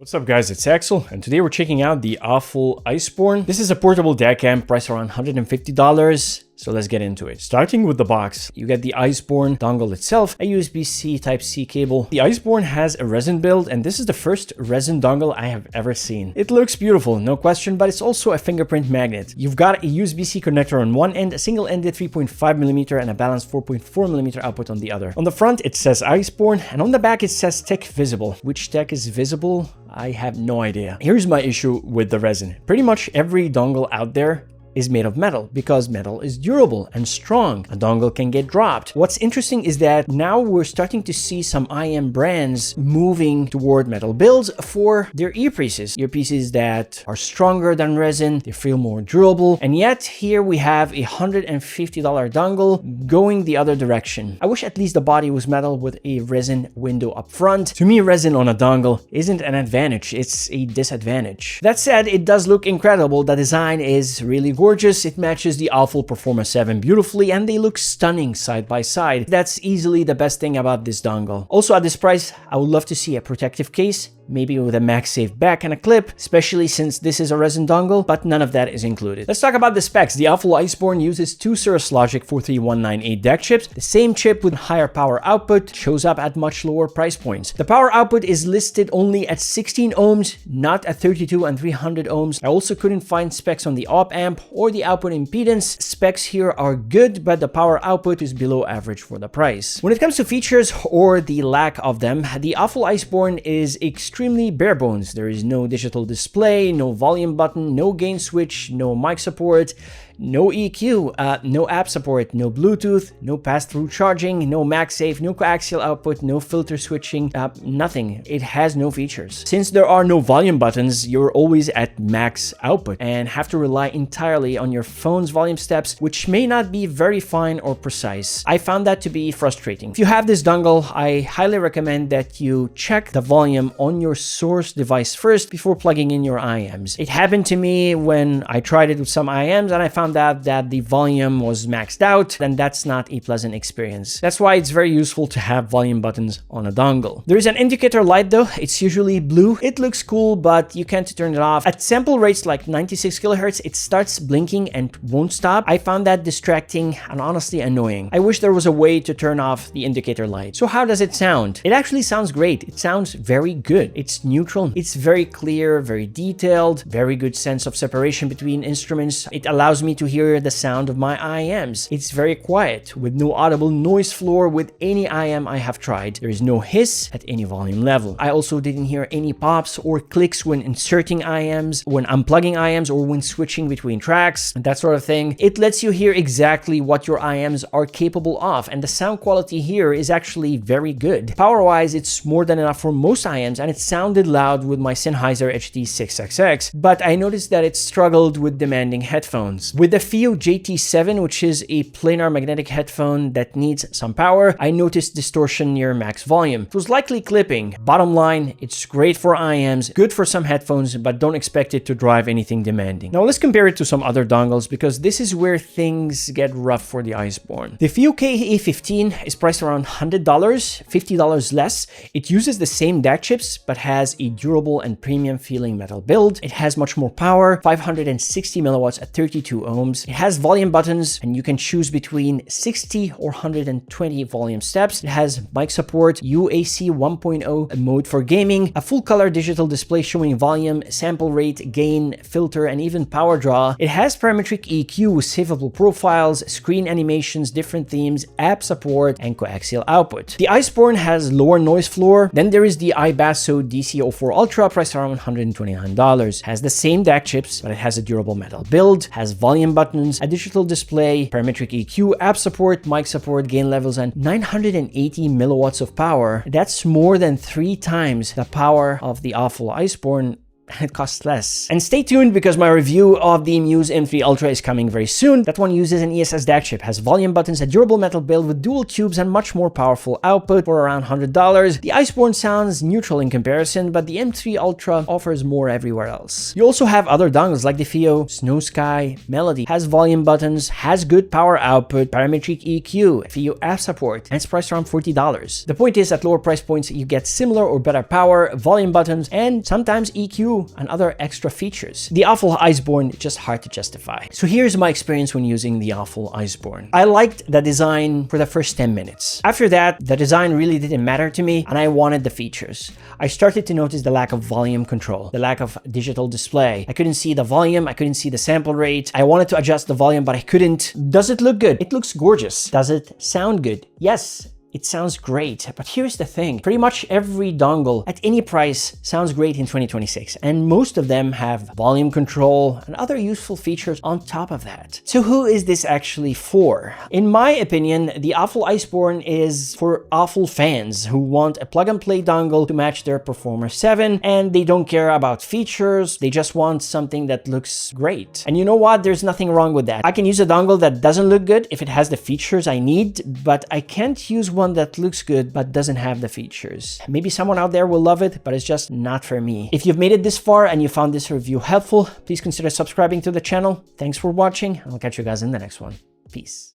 What's up guys, it's Axel, and today we're checking out the AFUL Iceborne. This is a portable DAC cam priced around $150, so let's get into it. Starting with the box, you get the Iceborne dongle itself, a USB-C Type-C cable. The Iceborne has a resin build, and this is the first resin dongle I have ever seen. It looks beautiful, no question, but it's also a fingerprint magnet. You've got a USB-C connector on one end, a single-ended 3.5mm and a balanced 4.4mm output on the other. On the front, it says Iceborne, and on the back, it says tech visible. Which tech is visible? I have no idea. Here's my issue with the resin. Pretty much every dongle out there is made of metal because metal is durable and strong. A dongle can get dropped. What's interesting is that now we're starting to see some IM brands moving toward metal builds for their earpieces that are stronger than resin, they feel more durable, and yet here we have a $150 dongle going the other direction. I wish at least the body was metal with a resin window up front. To me, resin on a dongle isn't an advantage, it's a disadvantage. That said, it does look incredible. The design is really gorgeous. It matches the AFUL Performa 7 beautifully, and they look stunning side by side. That's easily the best thing about this dongle. Also, at this price, I would love to see a protective case, maybe with a MagSafe back and a clip, especially since this is a resin dongle, but none of that is included. Let's talk about the specs. The AFUL Iceborne uses two Cirrus Logic 43198 DAC chips. The same chip with higher power output shows up at much lower price points. The power output is listed only at 16 ohms, not at 32 and 300 ohms. I also couldn't find specs on the op amp or the output impedance. Specs here are good, but the power output is below average for the price. When it comes to features or the lack of them, the AFUL Iceborne is extremely bare bones. There is no digital display, no volume button, no gain switch, no mic support, no EQ, no app support, no Bluetooth, no pass-through charging, no MagSafe, no coaxial output, no filter switching, nothing. It has no features. Since there are no volume buttons, you're always at max output and have to rely entirely on your phone's volume steps, which may not be very fine or precise. I found that to be frustrating. If you have this dongle, I highly recommend that you check the volume on your source device first before plugging in your IMs. It happened to me when I tried it with some IMs and I found out that the volume was maxed out, and that's not a pleasant experience. That's why it's very useful to have volume buttons on a dongle. There is an indicator light though. It's usually blue. It looks cool, but you can't turn it off. At sample rates like 96 kilohertz, it starts blinking and won't stop. I found that distracting and honestly annoying. I wish there was a way to turn off the indicator light. So how does it sound? It actually sounds great. It sounds very good. It's neutral. It's very clear, very detailed, very good sense of separation between instruments. It allows me to hear the sound of my IMs. It's very quiet with no audible noise floor with any IM I have tried. There is no hiss at any volume level. I also didn't hear any pops or clicks when inserting IMs, when unplugging IMs, or when switching between tracks, that sort of thing. It lets you hear exactly what your IMs are capable of, and the sound quality here is actually very good. Power-wise, it's more than enough for most IMs, and it sounded loud with my Sennheiser HD6XX, but I noticed that it struggled with demanding headphones. With the FIO JT7, which is a planar magnetic headphone that needs some power, I noticed distortion near max volume. It was likely clipping. Bottom line, it's great for IMs, good for some headphones, but don't expect it to drive anything demanding. Now let's compare it to some other dongles, because this is where things get rough for the Iceborne. The FIO KE15 is priced around $100, $50 less. It uses the same DAC chips, but has a durable and premium feeling metal build. It has much more power, 560 milliwatts at 32 ohms. It has volume buttons, and you can choose between 60 or 120 volume steps. It has mic support, UAC 1.0 mode for gaming, a full color digital display showing volume, sample rate, gain, filter, and even power draw. It has parametric EQ with savable profiles, screen animations, different themes, app support, and coaxial output. The Iceborne has lower noise floor. Then there is the iBasso DC04 Ultra, priced around $129. Has the same DAC chips, but it has a durable metal build, has volume buttons, a digital display, parametric EQ, app support, mic support, gain levels, and 980 milliwatts of power. That's more than 3 times the power of the AFUL Iceborne and it costs less. And stay tuned because my review of the Muse M3 Ultra is coming very soon. That one uses an ESS DAC chip, has volume buttons, a durable metal build with dual tubes, and much more powerful output for around $100. The Iceborne sounds neutral in comparison, but the M3 Ultra offers more everywhere else. You also have other dongles like the FIO, Snow Sky, Melody, has volume buttons, has good power output, parametric EQ, FIO app support, and it's priced around $40. The point is, at lower price points, you get similar or better power, volume buttons, and sometimes EQ and other extra features. The AFUL Iceborne is just hard to justify. So here's my experience when using the AFUL Iceborne. I liked the design for the first 10 minutes. After that, the design really didn't matter to me, and I wanted the features. I started to notice the lack of volume control, the lack of digital display. I couldn't see the volume, I couldn't see the sample rate. I wanted to adjust the volume, but I couldn't. Does it look good? It looks gorgeous. Does it sound good? Yes. It sounds great, but here's the thing. Pretty much every dongle at any price sounds great in 2026, and most of them have volume control and other useful features on top of that. So who is this actually for? In my opinion, the AFUL Iceborne is for AFUL fans who want a plug-and-play dongle to match their Performer 7, and they don't care about features, they just want something that looks great. And you know what? There's nothing wrong with that. I can use a dongle that doesn't look good if it has the features I need, but I can't use one that looks good but doesn't have the features. Maybe someone out there will love it, but it's just not for me. If you've made it this far and you found this review helpful, please consider subscribing to the channel. Thanks for watching, and I'll catch you guys in the next one. Peace.